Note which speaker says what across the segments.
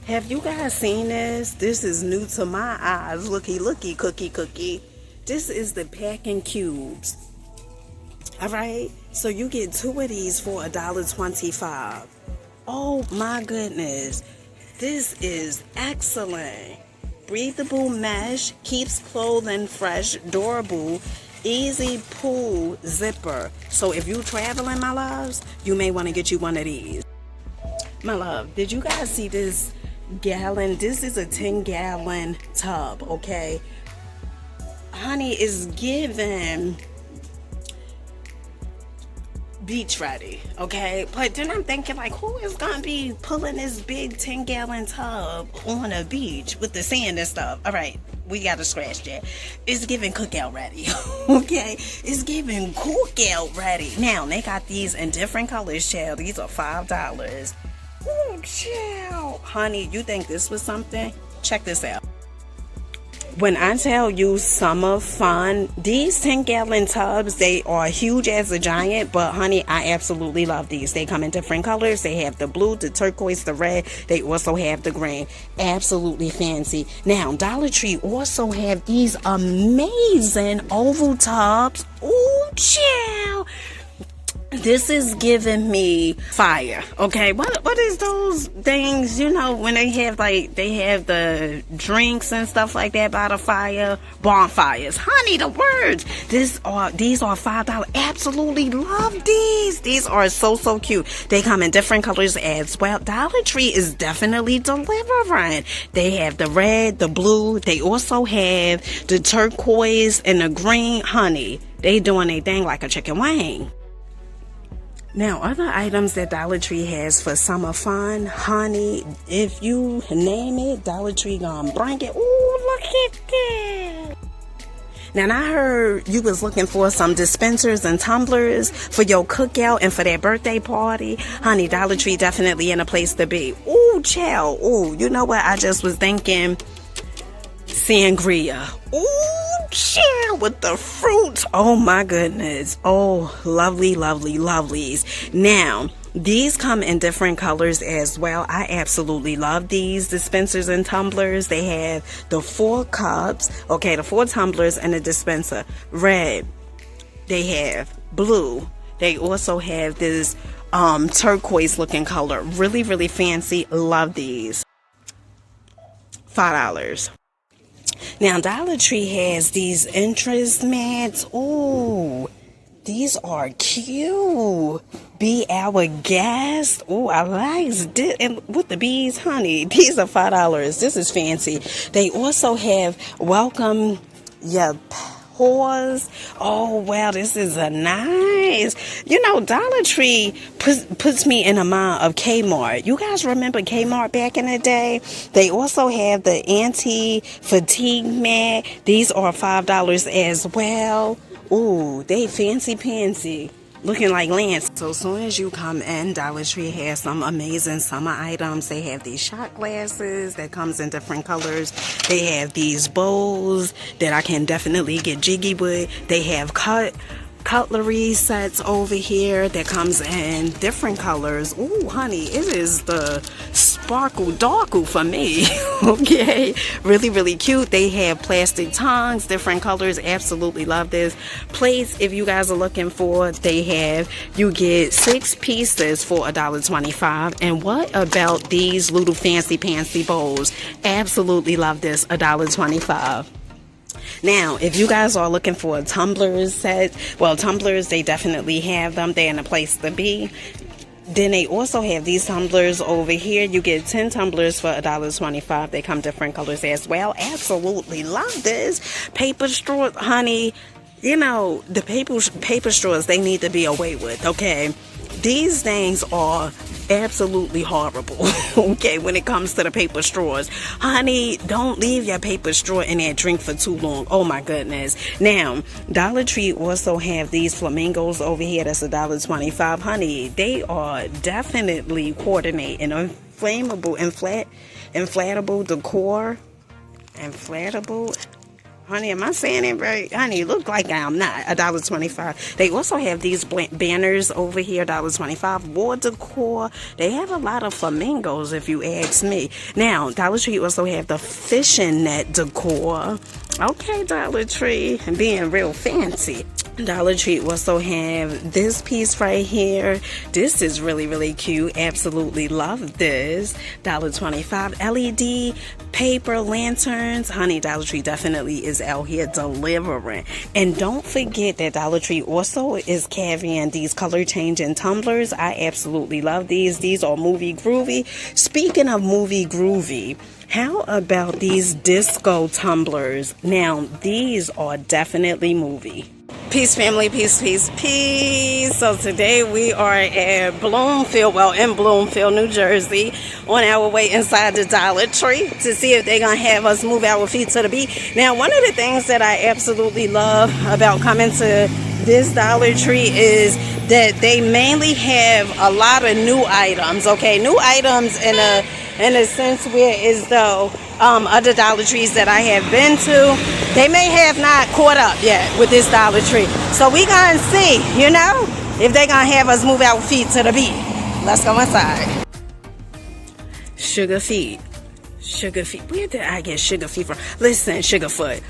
Speaker 1: Have you guys seen this? This is new to my eyes. Looky, looky, cookie, cookie. This is the packing cubes. Alright? So you get two of these for $1.25. Oh my goodness. This is excellent. Breathable mesh, keeps clothing fresh, durable, easy pull zipper. So if you traveling, my loves, you may want to get you one of these. My love, did you guys see this gallon? This is a 10-gallon tub, okay? Honey, is given beach ready, okay? But then I'm thinking, like, who is gonna be pulling this big 10-gallon tub on a beach with the sand and stuff? All right, we gotta scratch that. It's giving cookout ready, okay? It's giving cookout ready. Now they got these in different colors, child. These are $5. Oh, child. Honey, you think this was something? Check this out. When I tell you summer fun, these 10-gallon tubs, they are huge as a giant, but honey, I absolutely love these. They come in different colors. They have the blue, the turquoise, the red. They also have the green. Absolutely fancy. Now, Dollar Tree also have these amazing oval tubs. Ooh, child. This is giving me fire, okay? What is those things, you know, when they have the drinks and stuff like that by the fire? Bonfires. Honey, the words. These are $5. Absolutely love these. These are so cute. They come in different colors as well. Dollar Tree is definitely delivering. They have the red, the blue. They also have the turquoise and the green. Honey, they doing their thing like a chicken wing. Now, other items that Dollar Tree has for summer fun, honey, if you name it, Dollar Tree gonna bring it. Ooh, look at that. Now, I heard you was looking for some dispensers and tumblers for your cookout and for that birthday party. Honey, Dollar Tree definitely in a place to be. Ooh, child. Ooh, you know what? I just was thinking sangria. Ooh, chill with the fruit. Oh my goodness. Oh, lovely, lovely, lovelies. Now, these come in different colors as well. I absolutely love these dispensers and tumblers. They have the 4 cups, okay, the 4 tumblers and a dispenser. Red. They have blue. They also have this turquoise looking color. Really, really fancy. Love these. $5. Now, Dollar Tree has these interest mats. Ooh, these are cute. Be our guest. Ooh, I like this. And with the bees, honey, these are $5. This is fancy. They also have welcome your whores. Oh, wow, this is a nice. You know, Dollar Tree puts me in a mind of Kmart. You guys remember Kmart back in the day? They also have the anti-fatigue mat. These are $5 as well. Ooh, they fancy. Looking like Lance. So as soon as you come in, Dollar Tree has some amazing summer items. They have these shot glasses that comes in different colors. They have these bowls that I can definitely get jiggy with. They have cutlery sets over here that comes in different colors. Ooh, honey, it is the sparkle darkle for me. Okay, really cute. They have plastic tongs, different colors. Absolutely love this. Plates, if you guys are looking for, they have, you get 6 pieces for $1.25. And what about these little fancy bowls? Absolutely love this. $1.25. Now, if you guys are looking for a tumbler set, well, tumblers, they definitely have them. They're in a place to be. Then they also have these tumblers over here. You get 10 tumblers for $1.25. They come different colors as well. Absolutely love this. Paper straw, honey. You know, the paper straws, they need to be away with, okay? These things are absolutely horrible, okay, when it comes to the paper straws. Honey, don't leave your paper straw in that drink for too long. Oh my goodness. Now, Dollar Tree also have these flamingos over here. That's $1.25. Honey, they are definitely coordinating. Inflatable decor. Inflatable. Honey, am I saying it right? Honey, look like I'm not. $1.25. They also have these banners over here, $1.25. Wall decor. They have a lot of flamingos, if you ask me. Now, Dollar Tree also have the fishing net decor. Okay, Dollar Tree, being real fancy. Dollar Tree also have this piece right here. This is really, really cute. Absolutely love this. $1.25 LED paper lanterns. Honey, Dollar Tree definitely is out here delivering. And don't forget that Dollar Tree also is carrying these color changing tumblers. I absolutely love these. These are movie groovy. Speaking of movie groovy, how about these disco tumblers? Now, these are definitely movie. Peace, family, peace, peace, peace. So today we are at Bloomfield, well, in Bloomfield, New Jersey, on our way inside the Dollar Tree to see if they're going to have us move our feet to the beat. Now, one of the things that I absolutely love about coming to this Dollar Tree is that they mainly have a lot of new items, okay? New items in a sense where as though other Dollar Trees that I have been to, they may have not caught up yet with this Dollar Tree. So we gonna see, you know, if they gonna have us move our feet to the beat. Let's go inside. Sugar feet. Sugar feet. Where did I get sugar feet from? Listen, Sugarfoot.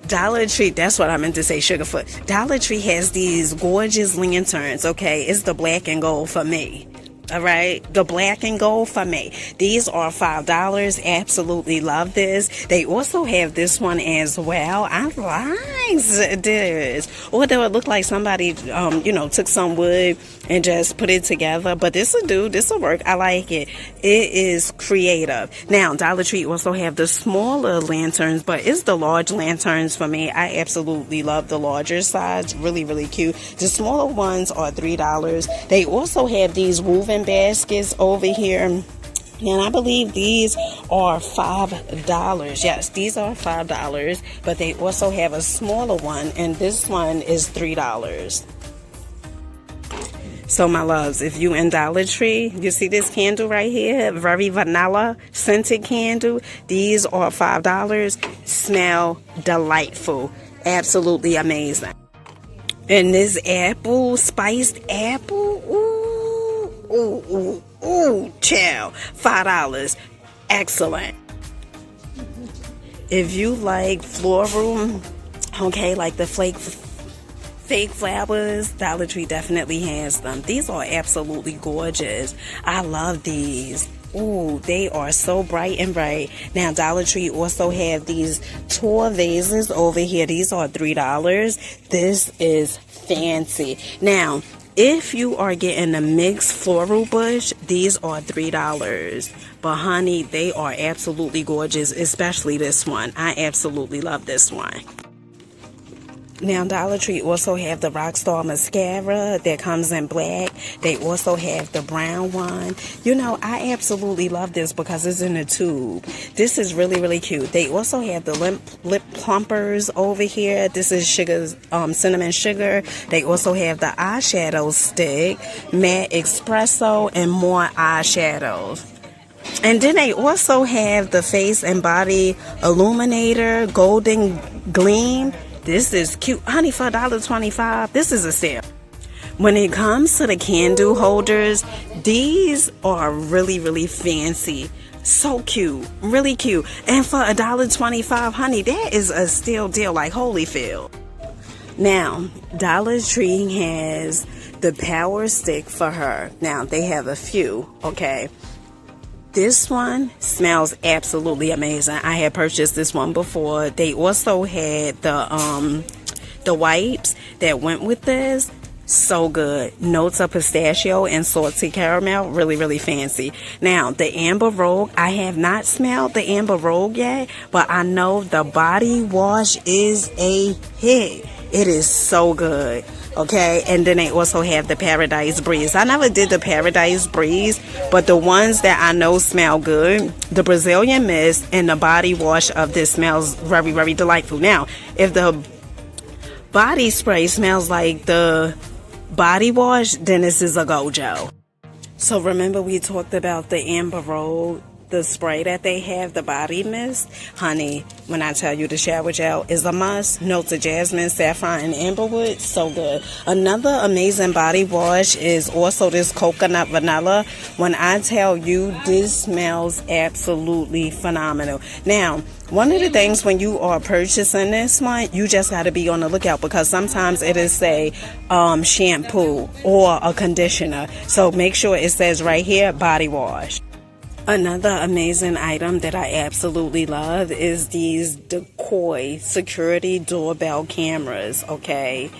Speaker 1: Dollar Tree, that's what I meant to say, Sugarfoot. Dollar Tree has these gorgeous lanterns, okay? It's the black and gold for me. All right, the black and gold for me. These are $5. Absolutely love this. They also have this one as well. I like this. Although it looked like somebody, took some wood and just put it together. But this will do. This will work. I like it. It is creative. Now, Dollar Tree also have the smaller lanterns, but it's the large lanterns for me. I absolutely love the larger size. Really, really cute. The smaller ones are $3. They also have these woven baskets over here, and I believe these are $5. Yes, these are $5, but they also have a smaller one, and this one is $3. So my loves, if you in Dollar Tree, you see this candle right here, very vanilla scented candle. These are $5. Smell delightful. Absolutely amazing. And this apple, spiced apple, ooh, child, $5. Excellent. If you like floral, okay, like the fake flowers, Dollar Tree definitely has them. These are absolutely gorgeous. I love these. Ooh, they are so bright and bright. Now, Dollar Tree also have these tall vases over here. These are $3. This is fancy. Now, if you are getting a mixed floral bush, these are $3. But honey, they are absolutely gorgeous, especially this one. I absolutely love this one. Now, Dollar Tree also have the Rockstar mascara that comes in black. They also have the brown one. You know, I absolutely love this because it's in a tube. This is really, really cute. They also have the lip plumpers over here. This is cinnamon sugar. They also have the eyeshadow stick, matte espresso, and more eyeshadows. And then they also have the face and body illuminator, golden gleam. This is cute. Honey, for $1.25, this is a steal. When it comes to the candle holders, these are really, really fancy. So cute. Really cute. And for $1.25, honey, that is a steal deal like Holyfield. Now, Dollar Tree has the power stick for her. Now, they have a few, okay? This one smells absolutely amazing. I had purchased this one before. They also had the wipes that went with this. So good. Notes of pistachio and salty caramel. Really, really fancy. Now, the Amber Rogue. I have not smelled the Amber Rogue yet, but I know the body wash is a hit. It is so good. Okay, and then they also have the Paradise Breeze. I never did the Paradise Breeze, but the ones that I know smell good, the Brazilian Mist and the body wash of this smells very, very delightful. Now, if the body spray smells like the body wash, then this is a Gojo. So remember we talked about the Amber Road the spray that they have, the body mist, honey, when I tell you the shower gel is a must. Notes of jasmine, saffron, and amberwood, so good. Another amazing body wash is also this coconut vanilla. When I tell you, this smells absolutely phenomenal. Now, one of the things when you are purchasing this one, you just got to be on the lookout, because sometimes it is say shampoo or a conditioner. So make sure it says right here, body wash. Another amazing item that I absolutely love is these decor security doorbell cameras, okay?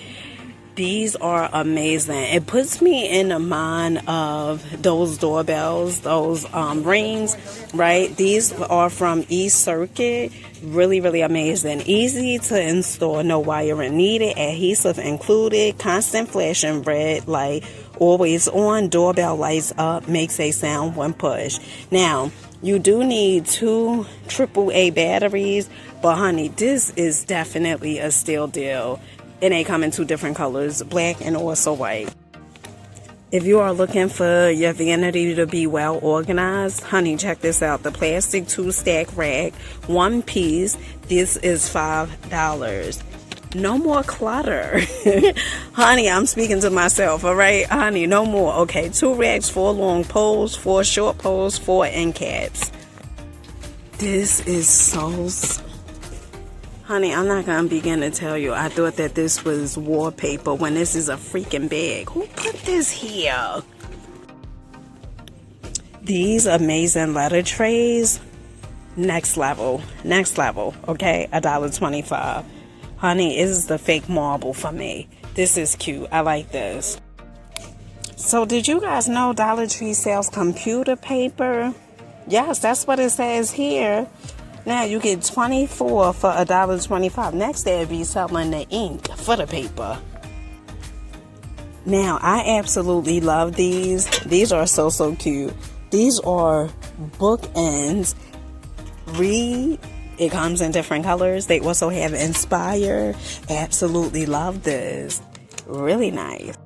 Speaker 1: These are amazing. It puts me in the mind of those doorbells, those rings, right? These are from East Circuit. Really, really amazing. Easy to install, no wiring needed, adhesive included, constant flashing red light, always on, doorbell lights up, makes a sound when pushed. Now, you do need 2 AAA batteries, but honey, this is definitely a steal deal. And they come in 2 different colors, black and also white. If you are looking for your vanity to be well organized, honey, check this out. The plastic 2-stack rack, 1 piece. This is $5. No more clutter. Honey, I'm speaking to myself, all right? Honey, no more. Okay, 2 racks, 4 long poles, 4 short poles, 4 end caps. This is so... Honey, I'm not going to begin to tell you. I thought that this was wallpaper when this is a freaking bag. Who put this here? These amazing letter trays, next level, okay? $1.25. Honey, this is the fake marble for me. This is cute. I like this. So did you guys know Dollar Tree sells computer paper? Yes, that's what it says here. Now you get 24 for $1.25. Next they'll be selling the ink for the paper. Now I absolutely love these. These are so cute. These are bookends. Read. It comes in different colors. They also have Inspire. Absolutely love this. Really nice.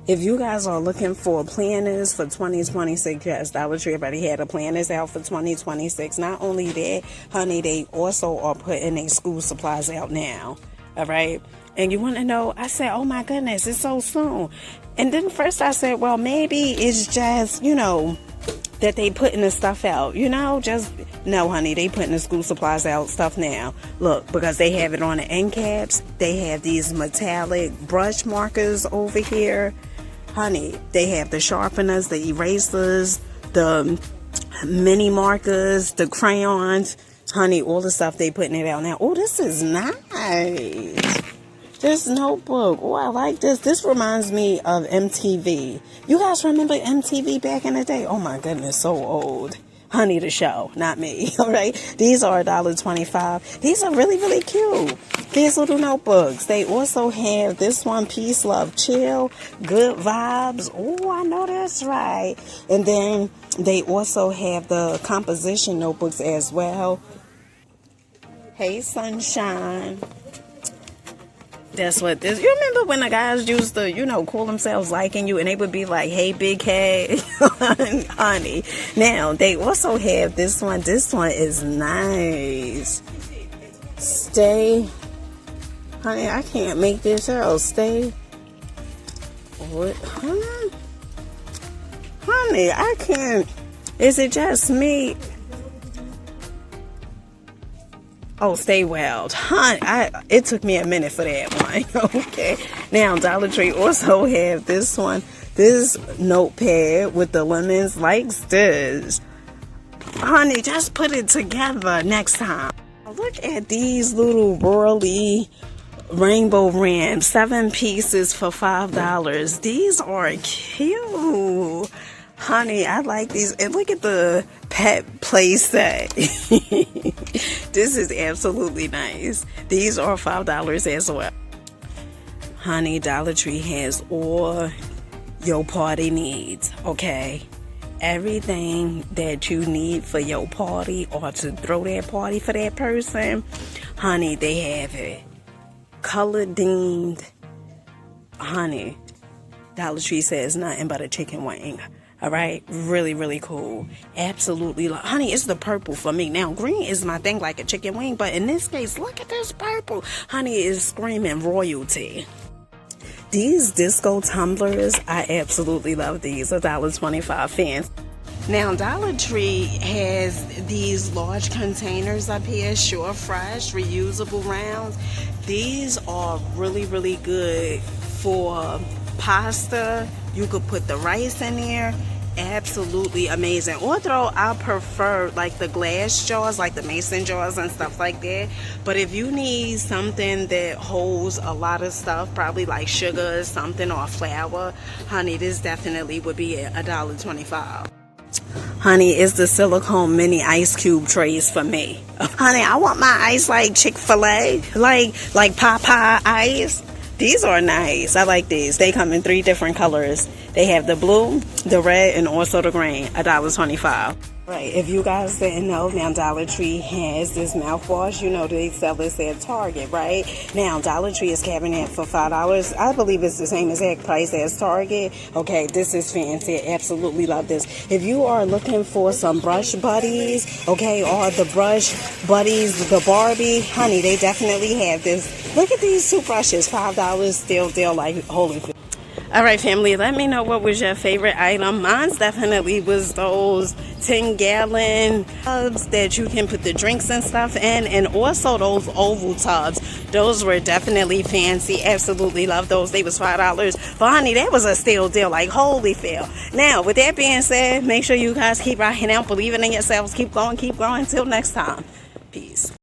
Speaker 1: If you guys are looking for planners for 2026, yes, Dollar Tree already had a planners out for 2026. Not only that, honey, they also are putting their school supplies out now. All right? And you want to know, I said, oh my goodness, it's so soon. And then first I said, well, maybe it's just, that they putting the stuff out, just no, honey, they putting the school supplies out stuff now. Look, because they have it on the end caps. They have these metallic brush markers over here. Honey, they have the sharpeners, the erasers, the mini markers, the crayons. Honey, all the stuff they putting it out now. Oh, this is nice. This notebook. Oh, I like this. This reminds me of MTV. You guys remember MTV back in the day? Oh my goodness, so old. Honey, the show, not me. All right. These are $1.25. These are really, really cute. These little notebooks. They also have this one, Peace, Love, Chill, Good Vibes. Oh, I know that's right. And then they also have the composition notebooks as well. Hey, sunshine. That's what this. You remember when the guys used to, call themselves liking you, and they would be like, "Hey, big head," honey. Now they also have this one. This one is nice. Stay, honey. I can't make this out. Stay. What, honey? I can't. Is it just me? Oh, stay well. It took me a minute for that one. Okay. Now, Dollar Tree also have this one. This notepad with the lemons likes this. Honey, just put it together next time. Look at these little whirly rainbow ramps. 7 pieces for $5. These are cute. Honey, I like these. And look at the pet play set. This is absolutely nice. These are $5 as well. Honey, Dollar Tree has all your party needs, okay? Everything that you need for your party or to throw that party for that person, honey, they have it. Color themed. Honey, Dollar Tree says nothing but a chicken wing. All right, really, really cool. Absolutely, honey, it's the purple for me. Now, green is my thing, like a chicken wing, but in this case, look at this purple. Honey, is screaming royalty. These disco tumblers, I absolutely love these. $1.25 fans. Now, Dollar Tree has these large containers up here, Sure Fresh, reusable rounds. These are really, really good for pasta. You could put the rice in there. Absolutely amazing. Although I prefer like the glass jars, like the mason jars and stuff like that. But if you need something that holds a lot of stuff, probably like sugar or something, or flour, honey, this definitely would be $1.25. Honey, it's the silicone mini ice cube trays for me. Honey, I want my ice like Chick-fil-A, like Popeye ice. These are nice. I like these. They come in 3 different colors. They have the blue, the red, and also the green. $1.25. Right, if you guys didn't know, now Dollar Tree has this mouthwash. You know they sell this at Target, right? Now Dollar Tree is having it for $5. I believe it's the same exact price as Target. Okay, this is fancy. Absolutely love this. If you are looking for some brush buddies, okay, or the brush buddies, the Barbie, honey, they definitely have this. Look at these 2 brushes, $5. Still like holy. All right, family, let me know what was your favorite item. Mine's definitely was those 10-gallon tubs that you can put the drinks and stuff in, and also those oval tubs. Those were definitely fancy. Absolutely love those. They was $5. But honey, that was a steal deal, like holy fail. Now, with that being said, make sure you guys keep rocking out, believing in yourselves, keep going, keep growing. Until next time, peace.